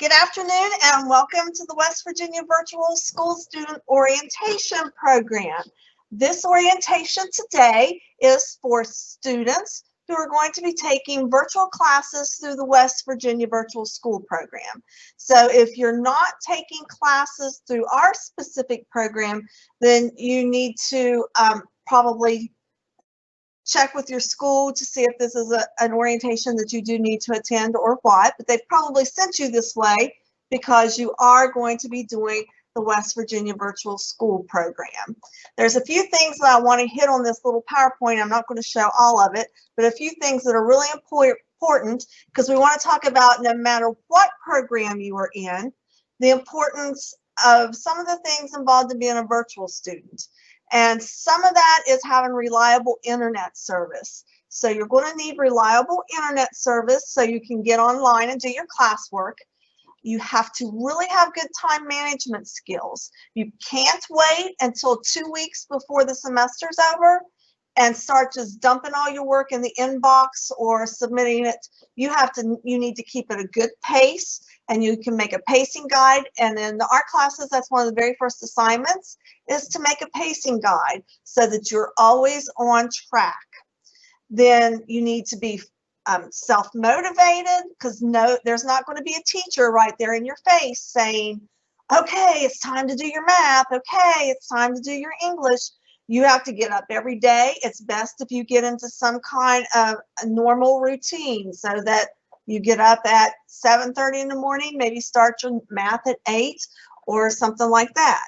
Good afternoon and welcome to the West Virginia Virtual School Student Orientation Program. This orientation today is for students who are going to be taking virtual classes through the West Virginia Virtual School Program. So if you're not taking classes through our specific program, then you need to probably check with your school to see if this is an orientation that you do need to attend or what, but they've probably sent you this way because you are going to be doing the West Virginia Virtual School Program. There's a few things that I want to hit on this little PowerPoint. I'm not going to show all of it, but a few things that are really important because we want to talk about, no matter what program you are in, the importance of some of the things involved in being a virtual student. And some of that is having reliable internet service. So you're going to need reliable internet service so you can get online and do your classwork. You have to really have good time management skills. You can't wait until 2 weeks before the semester's over and start just dumping all your work in the inbox or submitting it. You need to keep at a good pace, and you can make a pacing guide. And in the art classes, that's one of the very first assignments, is to make a pacing guide so that you're always on track. Then you need to be self-motivated, because there's not going to be a teacher right there in your face saying, okay, it's time to do your math. Okay, it's time to do your English. You have to get up every day. It's best if you get into some kind of a normal routine so that you get up at 7:30 in the morning, maybe start your math at 8 or something like that.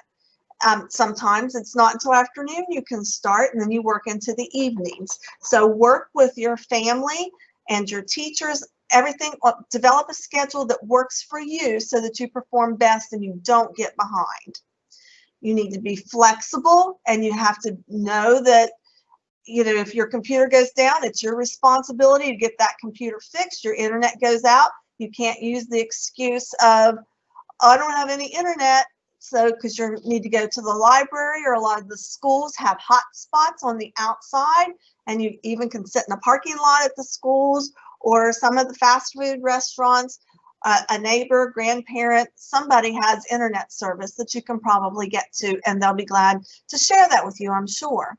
Sometimes it's not until afternoon you can start, and then you work into the evenings. So work with your family and your teachers, everything, develop a schedule that works for you so that you perform best and you don't get behind. You need to be flexible, and you have to know that, if your computer goes down, it's your responsibility to get that computer fixed. Your internet goes out, you can't use the excuse of, I don't have any internet. So, because you need to go to the library, or a lot of the schools have hot spots on the outside, and you even can sit in the parking lot at the schools, or some of the fast food restaurants. A neighbor, grandparent, somebody has internet service that you can probably get to, and they'll be glad to share that with you, I'm sure.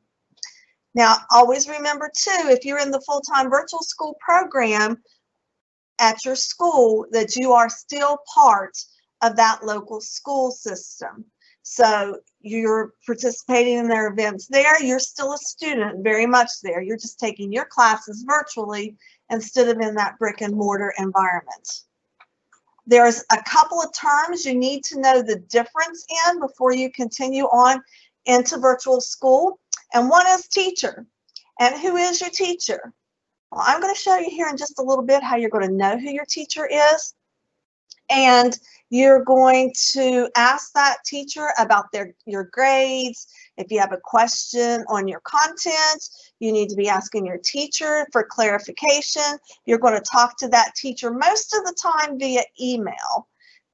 Now, always remember too, if you're in the full-time virtual school program at your school, that you are still part of that local school system. So you're participating in their events there. You're still a student, very much there. You're just taking your classes virtually instead of in that brick and mortar environment. There's a couple of terms you need to know the difference in before you continue on into virtual school. And one is teacher. And who is your teacher? Well, I'm going to show you here in just a little bit how you're going to know who your teacher is. And you're going to ask that teacher about your grades. If you have a question on your content, you need to be asking your teacher for clarification. You're going to talk to that teacher most of the time via email.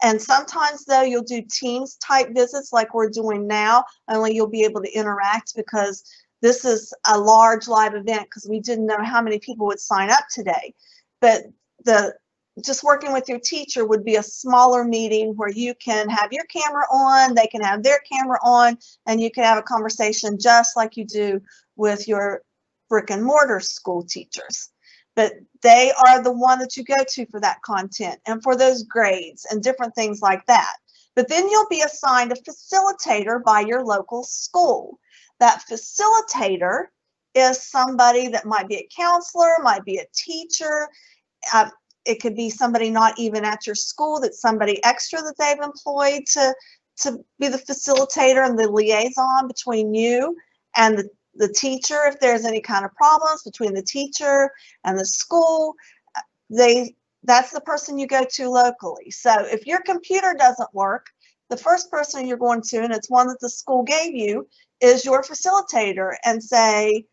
And sometimes, though, you'll do Teams type visits like we're doing now, only you'll be able to interact because this is a large live event, because we didn't know how many people would sign up today. But just working with your teacher would be a smaller meeting where you can have your camera on, they can have their camera on, and you can have a conversation just like you do with your brick and mortar school teachers. But they are the one that you go to for that content and for those grades and different things like that. But then you'll be assigned a facilitator by your local school. That facilitator is somebody that might be a counselor, might be a teacher. It could be somebody not even at your school, that's somebody extra that they've employed to be the facilitator and the liaison between you and the teacher. If there's any kind of problems between the teacher and the school, that's the person you go to locally. So if your computer doesn't work, the first person you're going to, and it's one that the school gave you, is your facilitator, and say,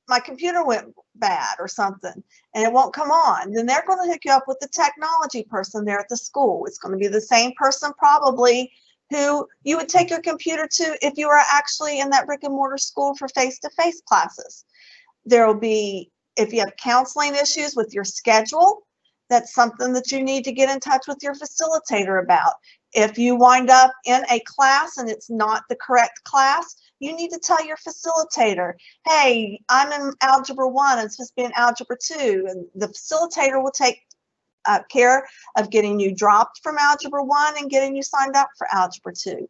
my computer went bad or something and it won't come on. Then they're going to hook you up with the technology person there at the school. It's going to be the same person probably who you would take your computer to if you were actually in that brick and mortar school for face-to-face classes. There will be, if you have counseling issues with your schedule, that's something that you need to get in touch with your facilitator about. If you wind up in a class and it's not the correct class, you need to tell your facilitator, hey, I'm in Algebra 1 and it's supposed to be in Algebra 2, and the facilitator will take care of getting you dropped from Algebra 1 and getting you signed up for Algebra 2.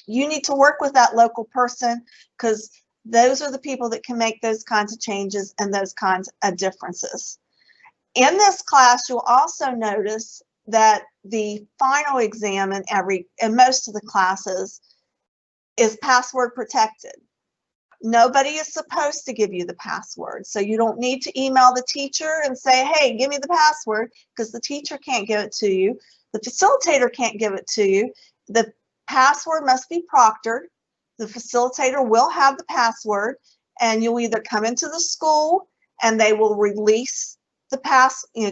You need to work with that local person, because those are the people that can make those kinds of changes and those kinds of differences. In this class, you'll also notice that the final exam in most of the classes is password protected. Nobody is supposed to give you the password, so you don't need to email the teacher and say, hey, give me the password, because the teacher can't give it to you. The facilitator can't give it to you. The password must be proctored. The facilitator will have the password, and you'll either come into the school and they will release the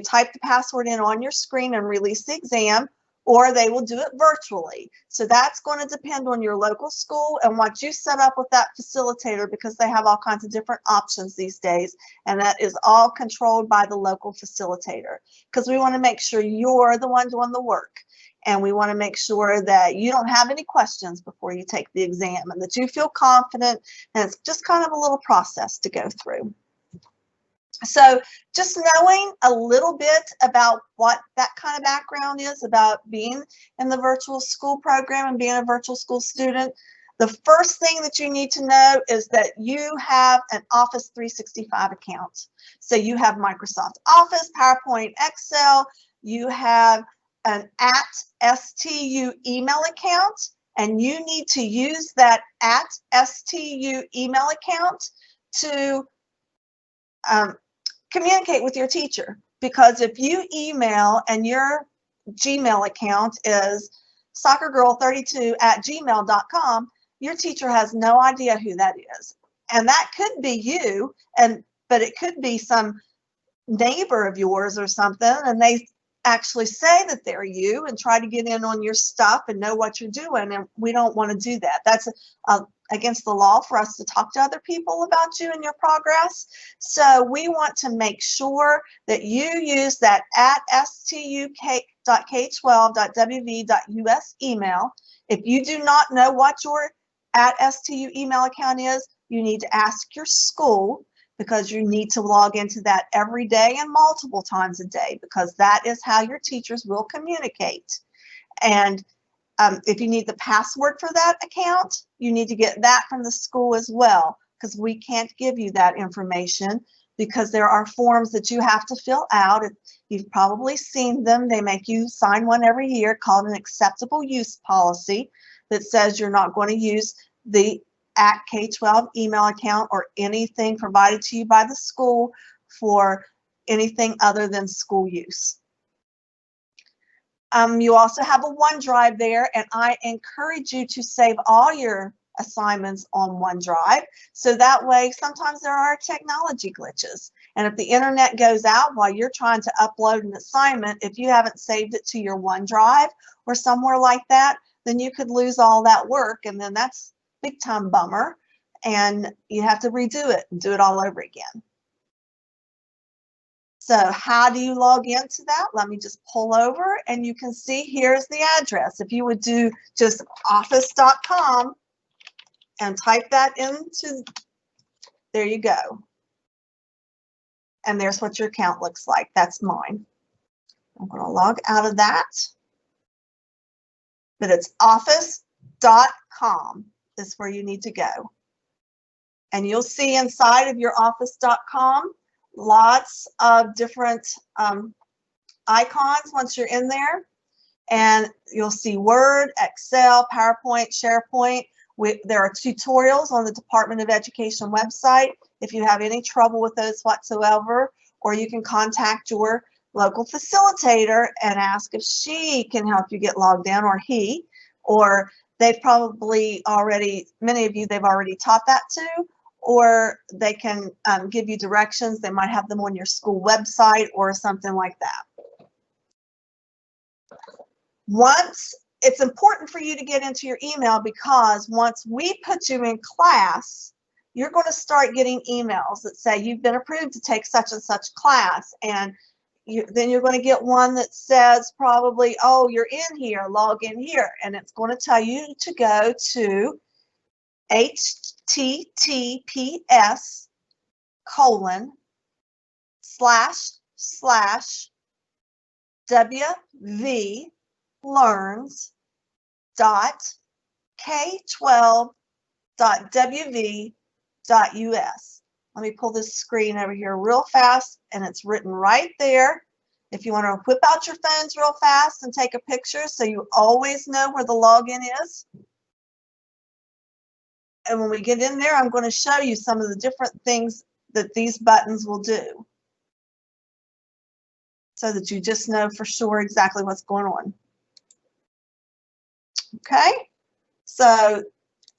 type the password in on your screen and release the exam, or they will do it virtually. So that's going to depend on your local school and what you set up with that facilitator, because they have all kinds of different options these days, and that is all controlled by the local facilitator, because we want to make sure you're the one doing the work, and we want to make sure that you don't have any questions before you take the exam, and that you feel confident, and it's just kind of a little process to go through. So just knowing a little bit about what that kind of background is about being in the virtual school program and being a virtual school student, the first thing that you need to know is that you have an Office 365 account. So you have Microsoft Office, PowerPoint, Excel, you have an @STU email account, and you need to use that @STU email account to communicate with your teacher, because if you email and your Gmail account is soccergirl32@gmail.com, your teacher has no idea who that is. And that could be you, but it could be some neighbor of yours or something, and they actually say that they're you and try to get in on your stuff and know what you're doing, and we don't want to do that. That's against the law for us to talk to other people about you and your progress. So we want to make sure that you use that @stuk.k12.wv.us email. If you do not know what your @STU email account is, you need to ask your school, because you need to log into that every day and multiple times a day, because that is how your teachers will communicate. And if you need the password for that account, you need to get that from the school as well, because we can't give you that information, because there are forms that you have to fill out. You've probably seen them. They make you sign one every year called an acceptable use policy that says you're not going to use the @K12 email account or anything provided to you by the school for anything other than school use. You also have a OneDrive there, and I encourage you to save all your assignments on OneDrive, so that way sometimes there are technology glitches, and if the internet goes out while you're trying to upload an assignment, if you haven't saved it to your OneDrive or somewhere like that, then you could lose all that work, and then that's big time bummer, and you have to redo it and do it all over again. So how do you log into that? Let me just pull over, and you can see here's the address. If you would do just office.com and type that into, there you go. And there's what your account looks like. That's mine. I'm going to log out of that. But it's office.com is where you need to go. And you'll see inside of your office.com lots of different icons once you're in there. And you'll see Word, Excel, PowerPoint, SharePoint. There are tutorials on the Department of Education website if you have any trouble with those whatsoever, or you can contact your local facilitator and ask if she can help you get logged in, or he, or they've probably already, many of you, they've already taught that to, or they can give you directions. They might have them on your school website or something like that. It's important for you to get into your email, because once we put you in class, you're going to start getting emails that say you've been approved to take such and such class, and then you're going to get one that says probably, oh, you're in here, log in here. And it's going to tell you to go to https://wvlearns.k12.wv.us. Let me pull this screen over here real fast, and it's written right there. If you want to whip out your phones real fast and take a picture so you always know where the login is. And when we get in there, I'm going to show you some of the different things that these buttons will do, so that you just know for sure exactly what's going on. Okay, so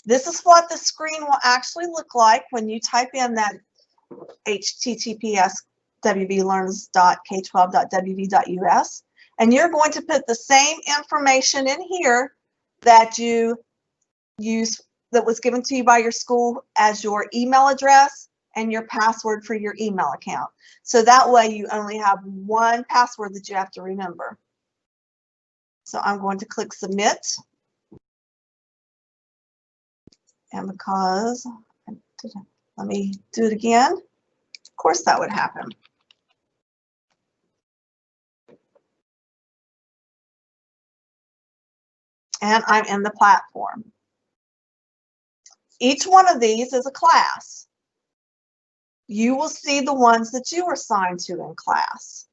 this is what the screen will actually look like when you type in that https://wvlearns.k12.wv.us, and you're going to put the same information in here that you use, that was given to you by your school, as your email address and your password for your email account. So that way you only have one password that you have to remember. So I'm going to click submit. And because, let me do it again. Of course that would happen. And I'm in the platform. Each one of these is a class. You will see the ones that you are assigned to in class.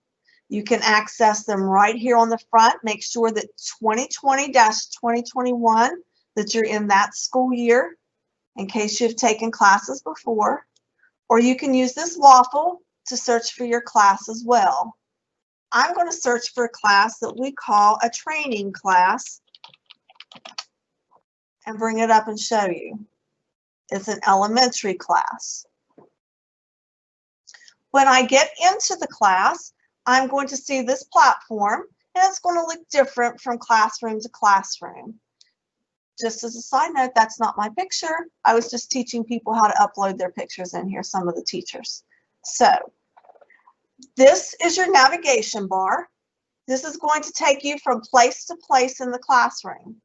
You can access them right here on the front. Make sure that 2020-2021, that you're in that school year, in case you've taken classes before. Or you can use this waffle to search for your class as well. I'm going to search for a class that we call a training class and bring it up and show you. It's an elementary class. When I get into the class, I'm going to see this platform, and it's going to look different from classroom to classroom. Just as a side note, that's not my picture. I was just teaching people how to upload their pictures in here, some of the teachers. So this is your navigation bar. This is going to take you from place to place in the classroom.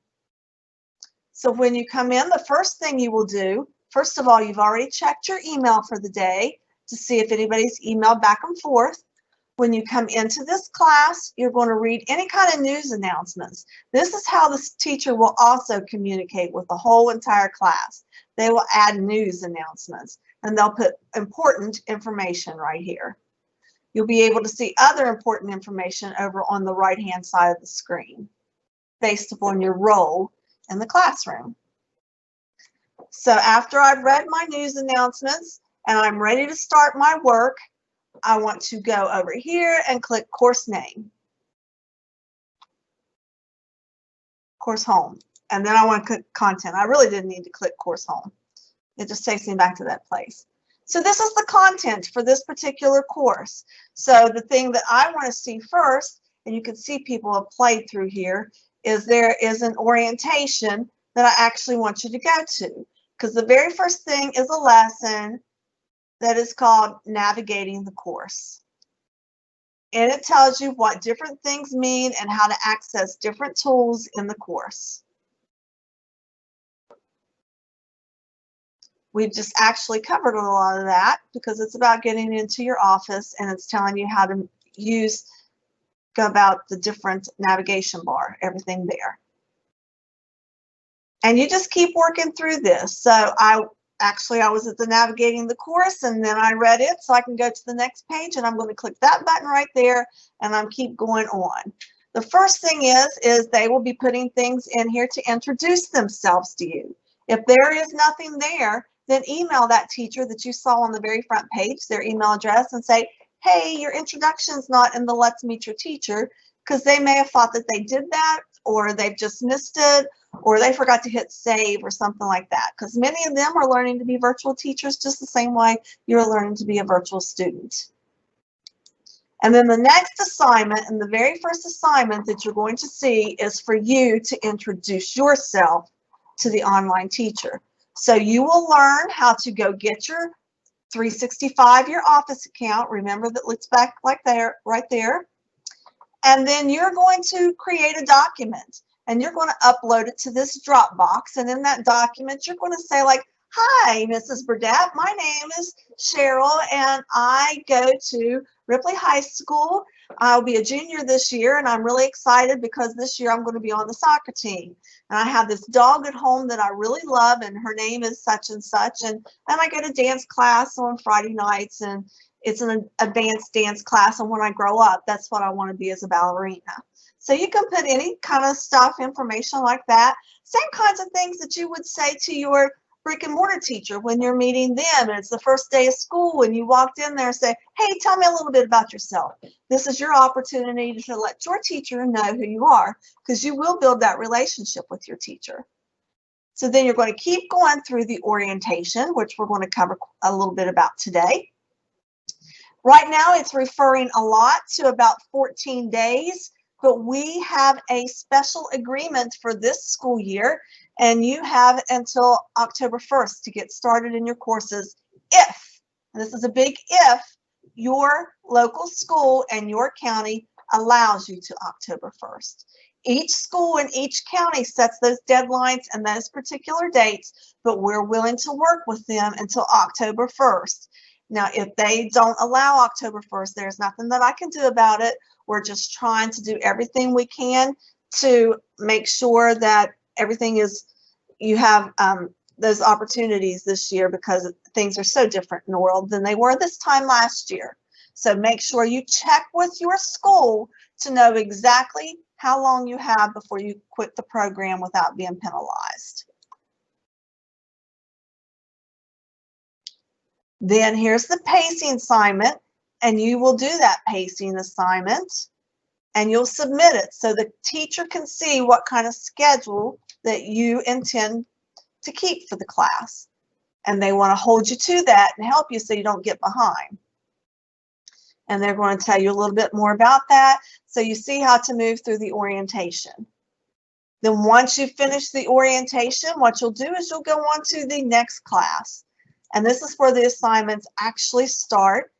So when you come in, the first thing you will do, first of all, you've already checked your email for the day to see if anybody's emailed back and forth. When you come into this class, you're going to read any kind of news announcements. This is how the teacher will also communicate with the whole entire class. They will add news announcements, and they'll put important information right here. You'll be able to see other important information over on the right-hand side of the screen, based upon your role in the classroom. So after I've read my news announcements and I'm ready to start my work, I want to go over here and click course name, course home, and then I want to click content. I really didn't need to click course home. It just takes me back to that place. So this is the content for this particular course. So the thing that I want to see first, and you can see people have played through here, is there is an orientation that I actually want you to go to, because the very first thing is a lesson that is called Navigating the Course. And it tells you what different things mean and how to access different tools in the course. We've just actually covered a lot of that because it's about getting into your office and it's telling you how to go about the different navigation bar, everything there. And you just keep working through this. So I was at the Navigating the Course, and then I read it, so I can go to the next page, and I'm going to click that button right there, and I'm keep going on. The first thing is they will be putting things in here to introduce themselves to you. If there is nothing there, then email that teacher that you saw on the very front page, their email address, and say, hey, your introduction's not in the Let's Meet Your Teacher, because they may have thought that they did that, or they've just missed it, or they forgot to hit save or something like that, because many of them are learning to be virtual teachers just the same way you're learning to be a virtual student. And then the next assignment, and the very first assignment that you're going to see, is for you to introduce yourself to the online teacher. So you will learn how to go get your 365 your Office account. Remember that looks back like there, right there. And then you're going to create a document and you're going to upload it to this Dropbox. And in that document, you're going to say like, hi, Mrs. Burdett, my name is Cheryl and I go to Ripley High School. I'll be a junior this year and I'm really excited because this year I'm going to be on the soccer team. And I have this dog at home that I really love and her name is such and such. And I go to dance class on Friday nights and it's an advanced dance class. And when I grow up, that's what I want to be as a ballerina. So you can put any kind of stuff, information like that. Same kinds of things that you would say to your brick and mortar teacher when you're meeting them and it's the first day of school and you walked in there and say, hey, tell me a little bit about yourself. This is your opportunity to let your teacher know who you are because you will build that relationship with your teacher. So then you're going to keep going through the orientation, which we're going to cover a little bit about today. Right now it's referring a lot to about 14 days, but we have a special agreement for this school year and you have until October 1st to get started in your courses if, and this is a big if, your local school and your county allows you to October 1st. Each school in each county sets those deadlines and those particular dates, but we're willing to work with them until October 1st. Now, if they don't allow October 1st, there's nothing that I can do about it. We're just trying to do everything we can to make sure that everything is, you have those opportunities this year because things are so different in the world than they were this time last year. So make sure you check with your school to know exactly how long you have before you quit the program without being penalized. Then here's the pacing assignment, and you will do that pacing assignment and you'll submit it so the teacher can see what kind of schedule that you intend to keep for the class. And they want to hold you to that and help you so you don't get behind. And they're going to tell you a little bit more about that so you see how to move through the orientation. Then once you finish the orientation, what you'll do is you'll go on to the next class. And this is where the assignments actually start.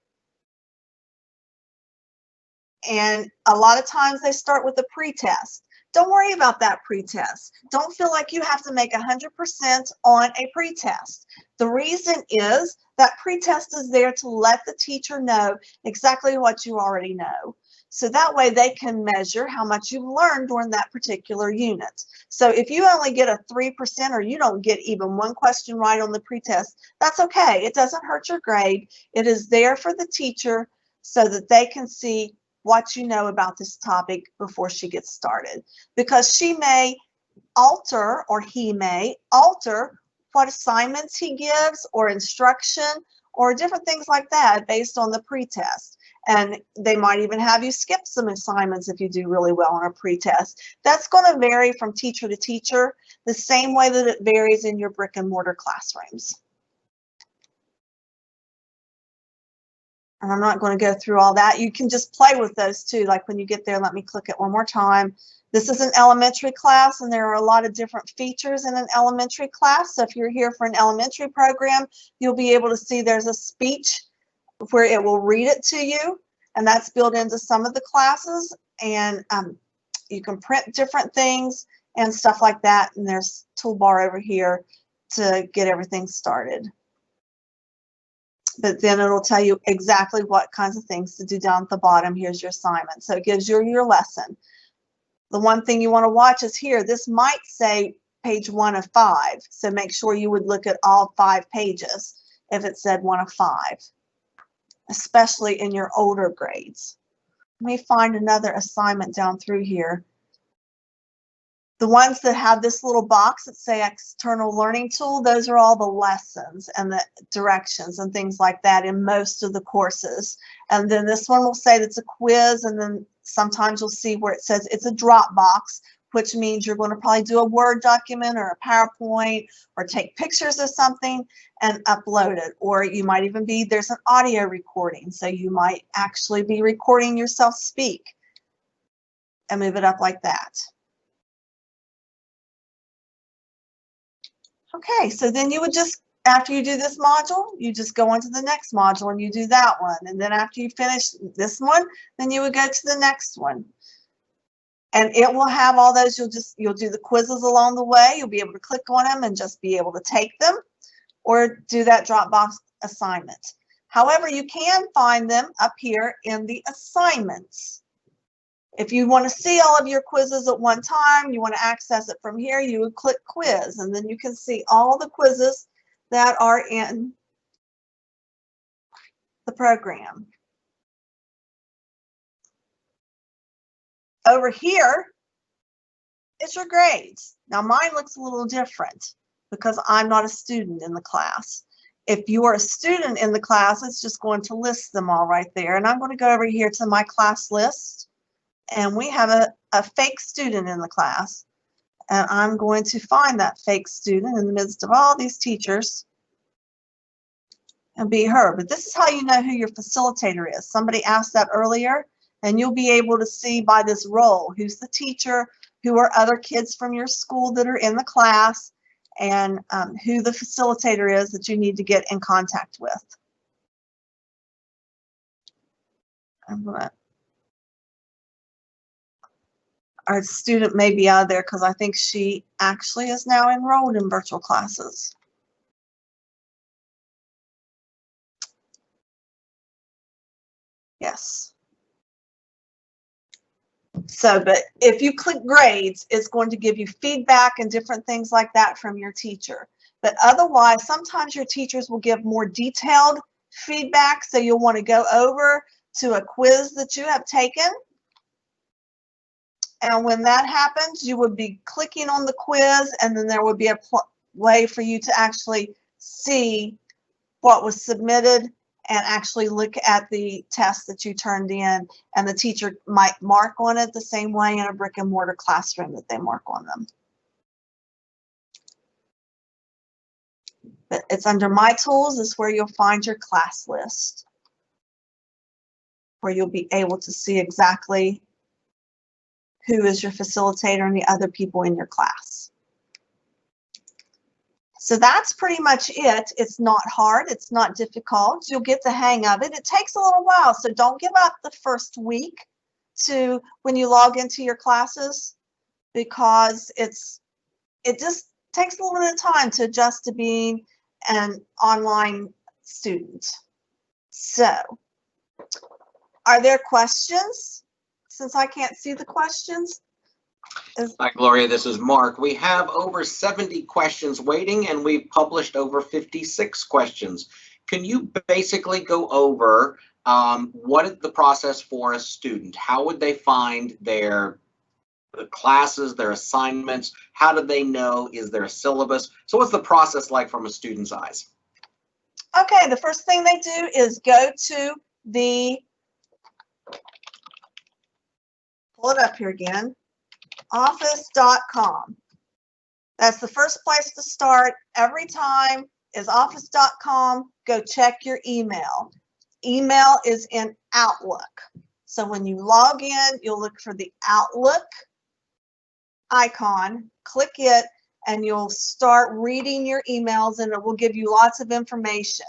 And a lot of times they start with a pretest. Don't worry about that pretest. Don't feel like you have to make 100% on a pretest. The reason is that pretest is there to let the teacher know exactly what you already know. So that way they can measure how much you've learned during that particular unit. So if you only get a 3% or you don't get even one question right on the pretest, that's okay. It doesn't hurt your grade. It is there for the teacher so that they can see what you know about this topic before she gets started. Because she may alter, or he may alter, what assignments he gives or instruction or different things like that based on the pretest. And they might even have you skip some assignments if you do really well on a pretest. That's going to vary from teacher to teacher, the same way that it varies in your brick and mortar classrooms. And I'm not going to go through all that. You can just play with those too. Like when you get there, let me click it one more time. This is an elementary class, and there are a lot of different features in an elementary class. So if you're here for an elementary program, you'll be able to see there's a speech where it will read it to you, and that's built into some of the classes. And you can print different things and stuff like that. And there's a toolbar over here to get everything started. But then it'll tell you exactly what kinds of things to do down at the bottom. Here's your assignment. So it gives you your lesson. The one thing you want to watch is here. This might say page 1 of 5. So make sure you would look at all 5 pages if it said 1 of 5, especially in your older grades. Let me find another assignment down through here. The ones that have this little box that say external learning tool, those are all the lessons and the directions and things like that in most of the courses. And then this one will say that's a quiz, and then sometimes you'll see where it says it's a Dropbox, which means you're going to probably do a Word document or a PowerPoint or take pictures of something and upload it. Or you might even be, there's an audio recording, so you might actually be recording yourself speak and move it up like that. Okay, so then you would just, after you do this module, you just go on to the next module and you do that one. And then after you finish this one, then you would go to the next one. And it will have all those. You'll do the quizzes along the way. You'll be able to click on them and just be able to take them or do that Dropbox assignment. However, you can find them up here in the assignments. If you want to see all of your quizzes at one time, you want to access it from here, you would click quiz, and then you can see all the quizzes that are in the program. Over here is your grades. Now mine looks a little different because I'm not a student in the class. If you are a student in the class, it's just going to list them all right there. And I'm going to go over here to my class list. And we have a fake student in the class. And I'm going to find that fake student in the midst of all these teachers and be her. But this is how you know who your facilitator is. Somebody asked that earlier, and you'll be able to see by this role who's the teacher, who are other kids from your school that are in the class, and who the facilitator is that you need to get in contact with. Our student may be out of there because I think she actually is now enrolled in virtual classes. Yes. So, but if you click grades, it's going to give you feedback and different things like that from your teacher. But otherwise, sometimes your teachers will give more detailed feedback. So you'll want to go over to a quiz that you have taken. And when that happens, you would be clicking on the quiz, and then there would be a way for you to actually see what was submitted and actually look at the test that you turned in. And the teacher might mark on it the same way in a brick and mortar classroom that they mark on them. But it's under My Tools is where you'll find your class list, where you'll be able to see exactly who is your facilitator and the other people in your class. So that's pretty much it. It's not hard. It's not difficult. You'll get the hang of it. It takes a little while, so don't give up the first week to when you log into your classes, because it just takes a little bit of time to adjust to being an online student. So, are there questions? Since I can't see the questions. Hi, Gloria, this is Mark. We have over 70 questions waiting, and we've published over 56 questions. Can you basically go over what is the process for a student? How would they find their classes, their assignments? How do they know? Is there a syllabus? So what's the process like from a student's eyes? Okay, the first thing they do is go to the, pull it up here again, office.com. That's the first place to start every time is office.com. Go check your email. Email is in Outlook. So when you log in, you'll look for the Outlook icon, click it, and you'll start reading your emails, and it will give you lots of information.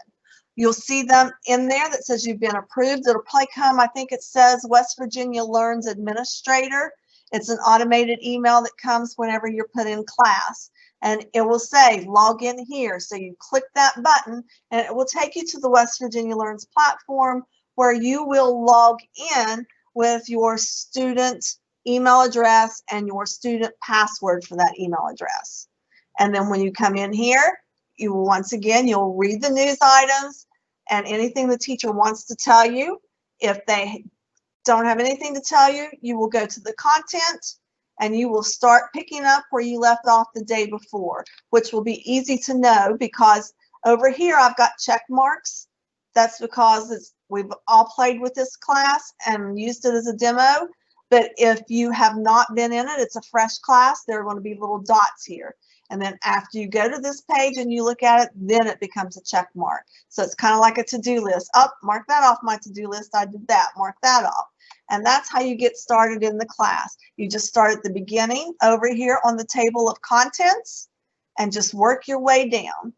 You'll see them in there that says you've been approved. It'll probably come, I think it says West Virginia Learns Administrator. It's an automated email that comes whenever you're put in class. And it will say, log in here. So you click that button, and it will take you to the West Virginia Learns platform, where you will log in with your student email address and your student password for that email address. And then when you come in here, you will once again, you'll read the news items and anything the teacher wants to tell you. If they don't have anything to tell you, you will go to the content and you will start picking up where you left off the day before, which will be easy to know because over here I've got check marks. That's because we've all played with this class and used it as a demo. But if you have not been in it, it's a fresh class, there are going to be little dots here. And then after you go to this page and you look at it, then it becomes a check mark. So it's kind of like a to-do list. Oh, mark that off my to-do list. I did that. Mark that off. And that's how you get started in the class. You just start at the beginning over here on the table of contents and just work your way down.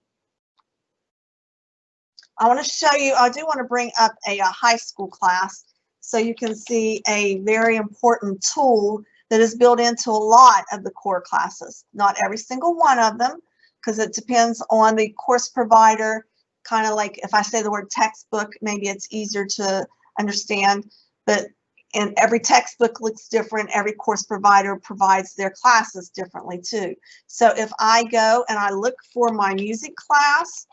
I want to show you, I do want to bring up a high school class so you can see a very important tool that is built into a lot of the core classes. Not every single one of them, because it depends on the course provider. Kind of like if I say the word textbook, maybe it's easier to understand, but and every textbook looks different. Every course provider provides their classes differently too. So if I go and I look for my music class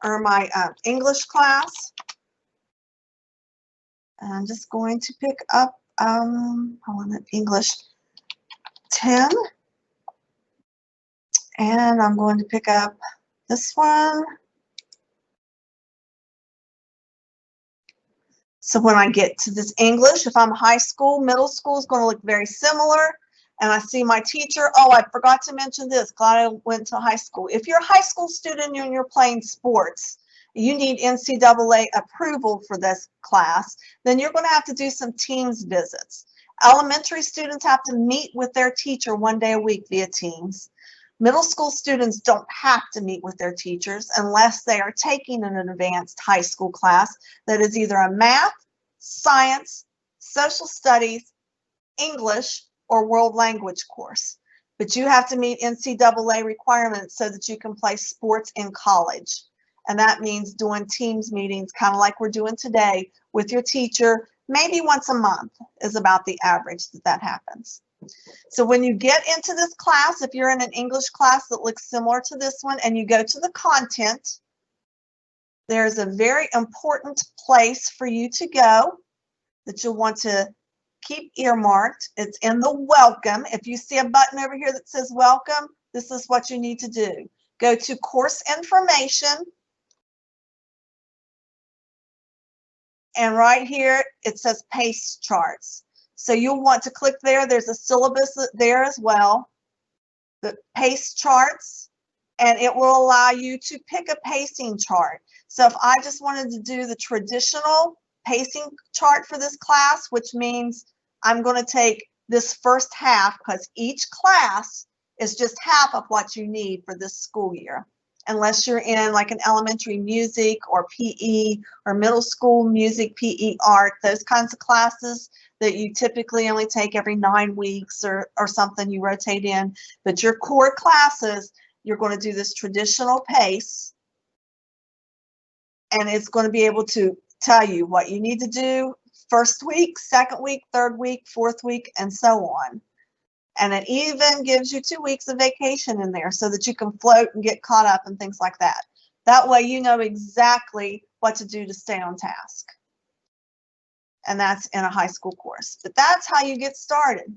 or my English class, and I'm just going to pick up, I want English 10, and I'm going to pick up this one. So when I get to this English, if I'm high school, middle school is going to look very similar. And I see my teacher. Oh, I forgot to mention this. Glad I went to high school. If you're a high school student and you're playing sports, you need NCAA approval for this class, then you're going to have to do some Teams visits. Elementary students have to meet with their teacher 1 day a week via Teams. Middle school students don't have to meet with their teachers unless they are taking an advanced high school class that is either a math, science, social studies, English, or world language course. But you have to meet NCAA requirements so that you can play sports in college. And that means doing Teams meetings, kind of like we're doing today with your teacher, maybe once a month is about the average that happens. So when you get into this class, if you're in an English class that looks similar to this one and you go to the content, there's a very important place for you to go that you'll want to keep earmarked. It's in the welcome. If you see a button over here that says welcome, this is what you need to do. Go to course information. And right here, it says PACE charts. So you'll want to click there. There's a syllabus there as well, the PACE charts, and it will allow you to pick a pacing chart. So if I just wanted to do the traditional pacing chart for this class, which means I'm going to take this first half because each class is just half of what you need for this school year. Unless you're in like an elementary music or PE or middle school music, PE, art, those kinds of classes that you typically only take every 9 weeks or something you rotate in. But your core classes, you're going to do this traditional pace, and it's going to be able to tell you what you need to do first week, second week, third week, fourth week, and so on. And it even gives you 2 weeks of vacation in there so that you can float and get caught up and things like that. That way you know exactly what to do to stay on task. And that's in a high school course. But that's how you get started.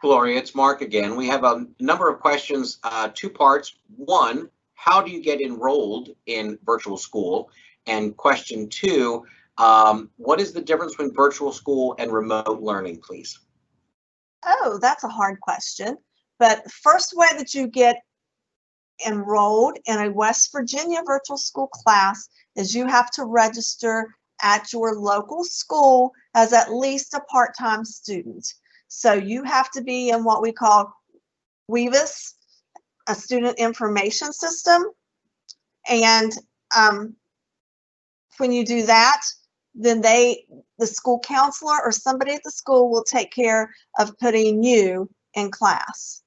Gloria, it's Mark again. We have a number of questions, 2 parts. One, how do you get enrolled in virtual school? And question 2, what is the difference between virtual school and remote learning, please? Oh, that's a hard question. But the first way that you get enrolled in a West Virginia virtual school class is you have to register at your local school as at least a part-time student. So you have to be in what we call WEVIS, a student information system. And when you do that, then the school counselor or somebody at the school will take care of putting you in class.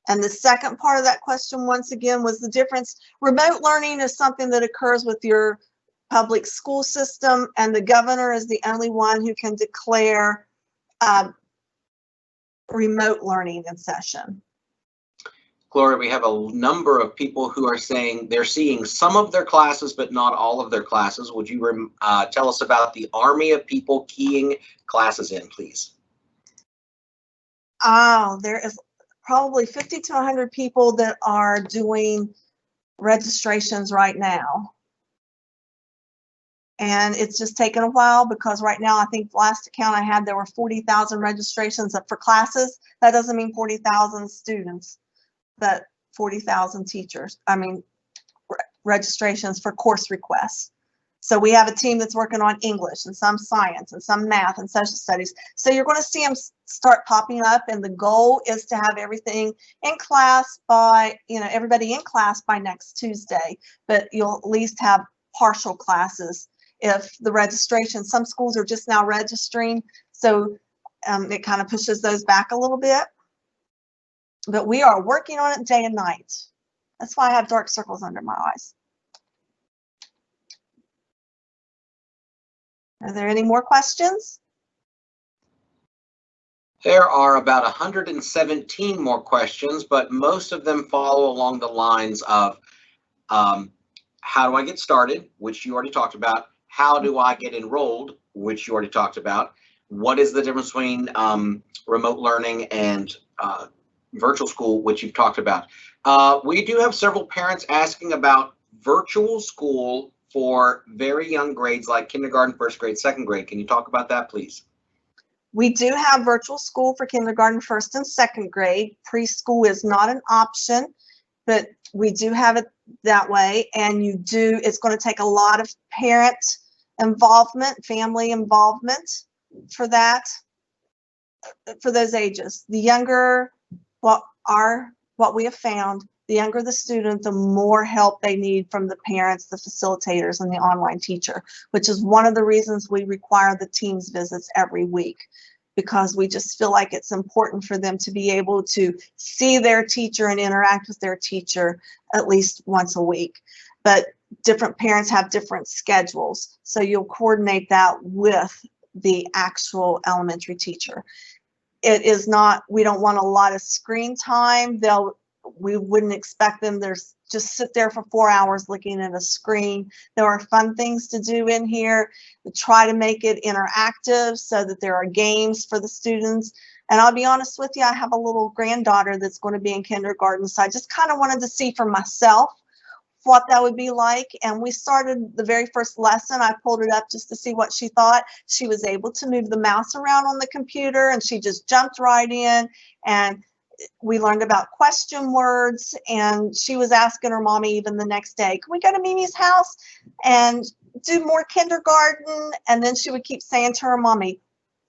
And the second part of that question, once again, was the difference. Remote learning is something that occurs with your public school system, and the governor is the only one who can declare remote learning in session. Gloria, we have a number of people who are saying they're seeing some of their classes, but not all of their classes. Would you tell us about the army of people keying classes in, please? Oh, there is probably 50 to 100 people that are doing registrations right now. And it's just taken a while because right now, I think the last account I had, there were 40,000 registrations for classes. That doesn't mean 40,000 students, but 40,000 teachers. I mean, registrations for course requests. So we have a team that's working on English and some science and some math and social studies. So you're going to see them start popping up, and the goal is to have everything in class by, everybody in class by next Tuesday, but you'll at least have partial classes if the registration, some schools are just now registering, so it kind of pushes those back a little bit. But we are working on it day and night. That's why I have dark circles under my eyes. Are there any more questions? There are about 117 more questions, but most of them follow along the lines of how do I get started, which you already talked about. How do I get enrolled, which you already talked about. What is the difference between remote learning and virtual school, which you've talked about. We do have several parents asking about virtual school for very young grades like kindergarten, first grade, second grade. Can you talk about that, please? We do have virtual school for kindergarten, first and second grade. Preschool is not an option, but we do have it that way. And it's going to take a lot of parent involvement, family involvement for that, for those ages. The younger, what we have found, the younger the student, the more help they need from the parents, the facilitators, and the online teacher, which is one of the reasons we require the Teams visits every week, because we just feel like it's important for them to be able to see their teacher and interact with their teacher at least once a week. But different parents have different schedules, so you'll coordinate that with the actual elementary teacher. It is not, we don't want a lot of screen time. We wouldn't expect them just sit there for 4 hours looking at a screen. There are fun things to do in here. We try to make it interactive so that there are games for the students. And I'll be honest with you, I have a little granddaughter that's going to be in kindergarten, so I just kind of wanted to see for myself what that would be like. And we started the very first lesson. I pulled it up just to see what she thought. She was able to move the mouse around on the computer, and she just jumped right in. And we learned about question words, and she was asking her mommy even the next day, can we go to Mimi's house and do more kindergarten? And then she would keep saying to her mommy,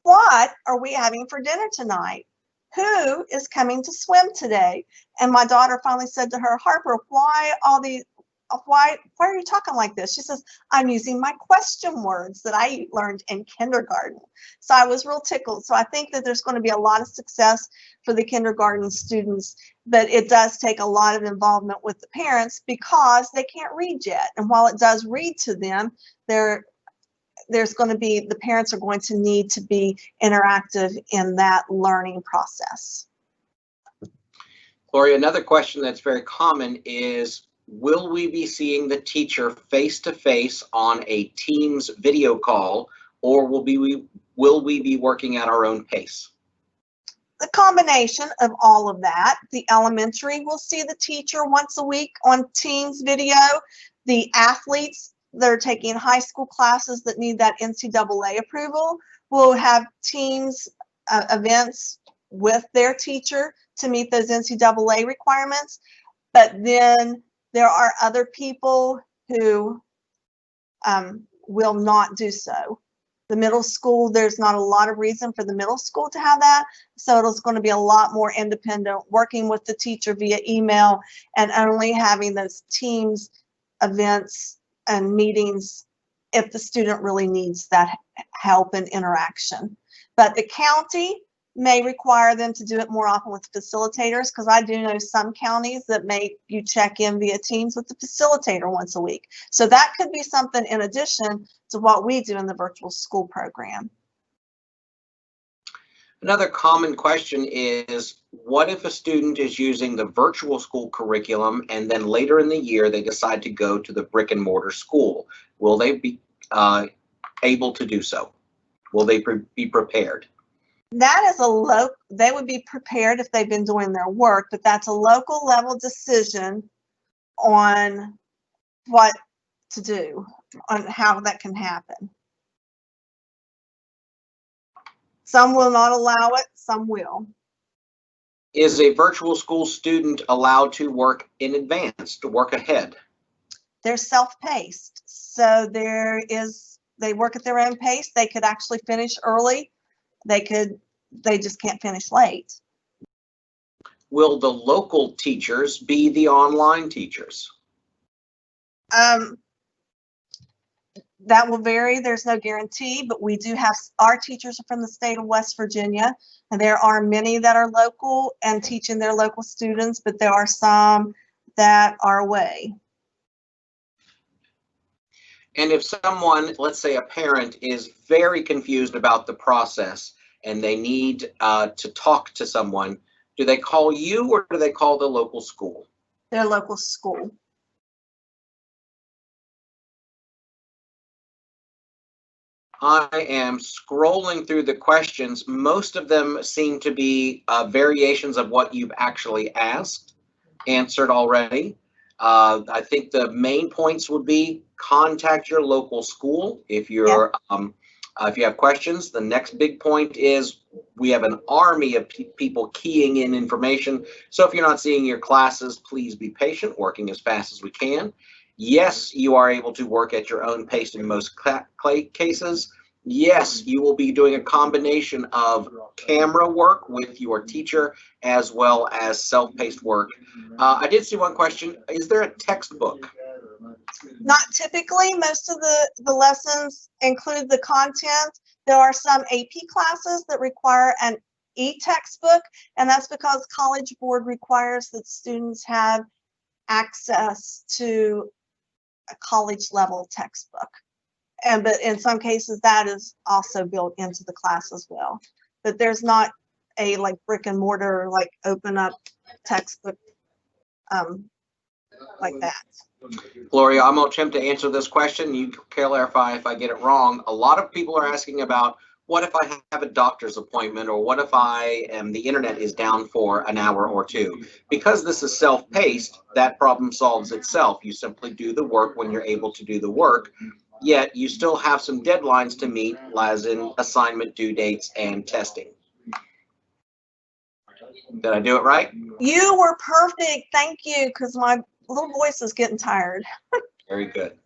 what are we having for dinner tonight? Who is coming to swim today? And my daughter finally said to her, Harper, why are you talking like this? She says, I'm using my question words that I learned in kindergarten. So I was real tickled. So I think that there's going to be a lot of success for the kindergarten students, but it does take a lot of involvement with the parents because they can't read yet. And while it does read to them, there's going to be, the parents are going to need to be interactive in that learning process. Gloria, another question that's very common is, will we be seeing the teacher face-to-face on a Teams video call, or will we be working at our own pace? The combination of all of that. The elementary will see the teacher once a week on Teams video. The athletes that are taking high school classes that need that NCAA approval will have Teams events with their teacher to meet those NCAA requirements. But then there are other people who will not do so. The middle school, there's not a lot of reason for the middle school to have that. So it's going to be a lot more independent, working with the teacher via email and only having those Teams events and meetings if the student really needs that help and interaction. But the county may require them to do it more often with facilitators, because I do know some counties that make you check in via Teams with the facilitator once a week. So that could be something in addition to what we do in the virtual school program. Another common question is, what if a student is using the virtual school curriculum and then later in the year they decide to go to the brick and mortar school? Will they be able to do so? Will they be prepared? That is they would be prepared if they've been doing their work, but that's a local level decision on what to do, on how that can happen. Some will not allow it, some will. Is a virtual school student allowed to work in advance, to work ahead? they're self-paced. So they work at their own pace. They could actually finish early. They just can't finish late. Will the local teachers be the online teachers? That will vary. There's no guarantee, but we do have, our teachers are from the state of West Virginia, and there are many that are local and teaching their local students, but there are some that are away. And if someone, let's say a parent, is very confused about the process and they need to talk to someone, do they call you or do they call the local school? Their local school. I am scrolling through the questions. Most of them seem to be variations of what you've actually answered already. I think the main points would be contact your local school if you're if you have questions. The next big point is we have an army of people keying in information. So if you're not seeing your classes, please be patient, working as fast as we can. Yes, you are able to work at your own pace in most cases. Yes, you will be doing a combination of camera work with your teacher as well as self-paced work. I did see one question. Is there a textbook? Not typically. Most of the lessons include the content. There are some AP classes that require an e-textbook, and that's because College Board requires that students have access to a college level textbook. But in some cases that is also built into the class as well. But there's not a like brick and mortar, like open up textbook like that. Gloria, I'm going to attempt to answer this question. You clarify if I get it wrong. A lot of people are asking about, what if I have a doctor's appointment, or what if the internet is down for an hour or two? Because this is self-paced, that problem solves itself. You simply do the work when you're able to do the work, yet you still have some deadlines to meet, as in assignment due dates and testing. Did I do it right? You were perfect. Thank you, because my little voice is getting tired. Very good.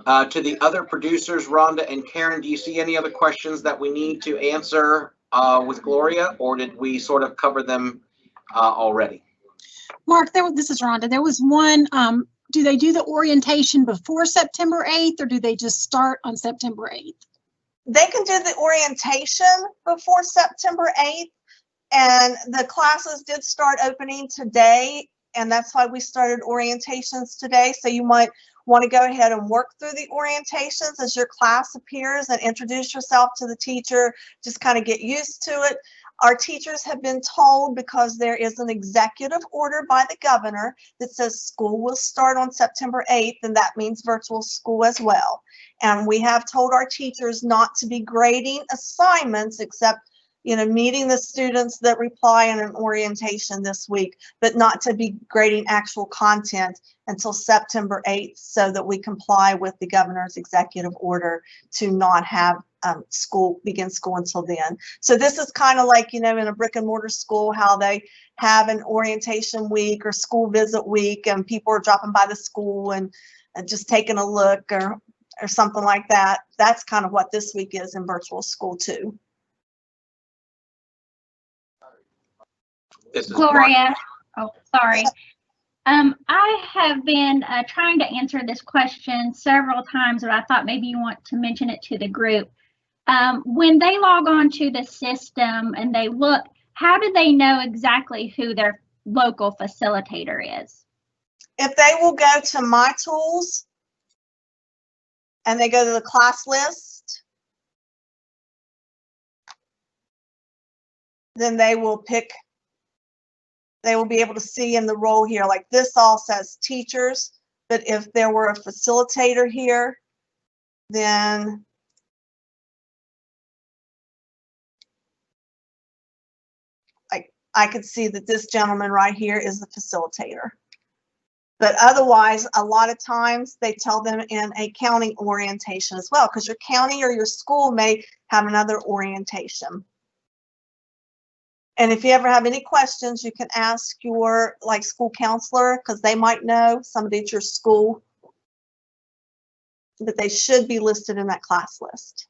To the other producers, Rhonda and Karen, do you see any other questions that we need to answer with Gloria, or did we sort of cover them already? Mark, this is Rhonda. There was one, do they do the orientation before September 8th, or do they just start on September 8th? They can do the orientation before September 8th, and the classes did start opening today, and that's why we started orientations today. So you might want to go ahead and work through the orientations as your class appears and introduce yourself to the teacher, just kind of get used to it. Our teachers have been told, because there is an executive order by the governor that says school will start on September 8th, and that means virtual school as well. And we have told our teachers not to be grading assignments except, you know, meeting the students that reply in an orientation this week, but not to be grading actual content until September 8th, so that we comply with the governor's executive order to not have begin school until then. So this is kind of like, you know, in a brick and mortar school, how they have an orientation week or school visit week, and people are dropping by the school and just taking a look or something like that. That's kind of what this week is in virtual school too. Gloria, oh, sorry. I have been trying to answer this question several times, but I thought maybe you want to mention it to the group. When they log on to the system and they look, how do they know exactly who their local facilitator is? If they will go to My Tools and they go to the class list, then they will be able to see in the role here, like this all says teachers, but if there were a facilitator here, then I could see that this gentleman right here is the facilitator. But otherwise, a lot of times they tell them in a county orientation as well, because your county or your school may have another orientation. And if you ever have any questions, you can ask your school counselor, because they might know somebody at your school, but they should be listed in that class list.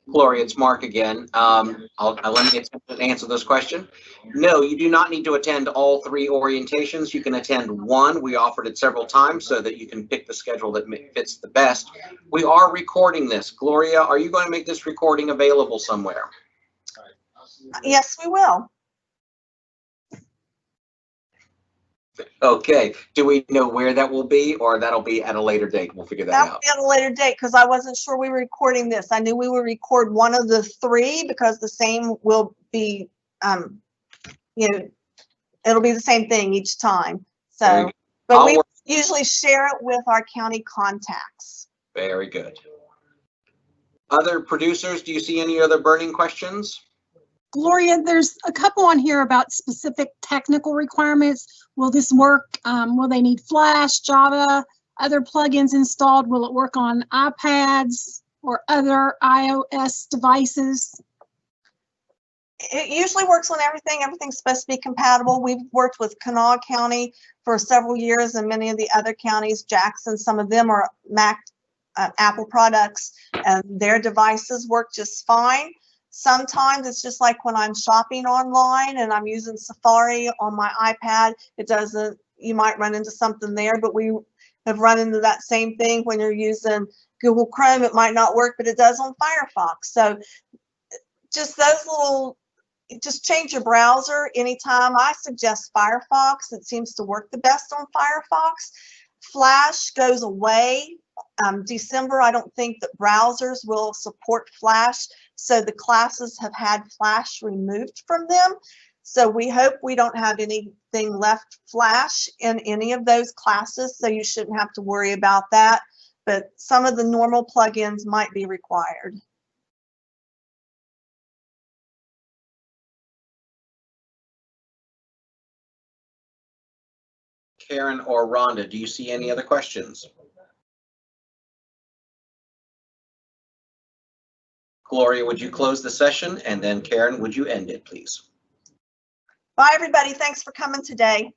Gloria, it's Mark again. Let me attempt to answer this question. No, you do not need to attend all 3 orientations. You can attend one. We offered it several times so that you can pick the schedule that fits the best. We are recording this. Gloria, are you going to make this recording available somewhere? Yes, we will. Okay. Do we know where that will be, or that'll be at a later date? We'll figure that That will out. be at a later date, because I wasn't sure we were recording this. I knew we would record one of the 3 because the same will be, it'll be the same thing each time. So, but we usually share it with our county contacts. Very good. Other producers, do you see any other burning questions? Gloria, there's a couple on here about specific technical requirements. Will this work? Will they need Flash, Java, other plugins installed? Will it work on iPads or other iOS devices? It usually works on everything. Everything's supposed to be compatible. We've worked with Kanawha County for several years, and many of the other counties, Jackson, some of them are Apple products, and their devices work just fine. Sometimes it's just like when I'm shopping online and I'm using Safari on my iPad, it doesn't, you might run into something there, but we have run into that same thing when you're using Google Chrome. It might not work, but it does on Firefox. So just those little, just change your browser anytime. I suggest Firefox. It seems to work the best on Firefox. Flash goes away. December, I don't think that browsers will support Flash, so the classes have had Flash removed from them. So we hope we don't have anything left Flash in any of those classes, so you shouldn't have to worry about that. But some of the normal plugins might be required. Karen or Rhonda, do you see any other questions? Gloria, would you close the session? And then Karen, would you end it, please? Bye, everybody. Thanks for coming today.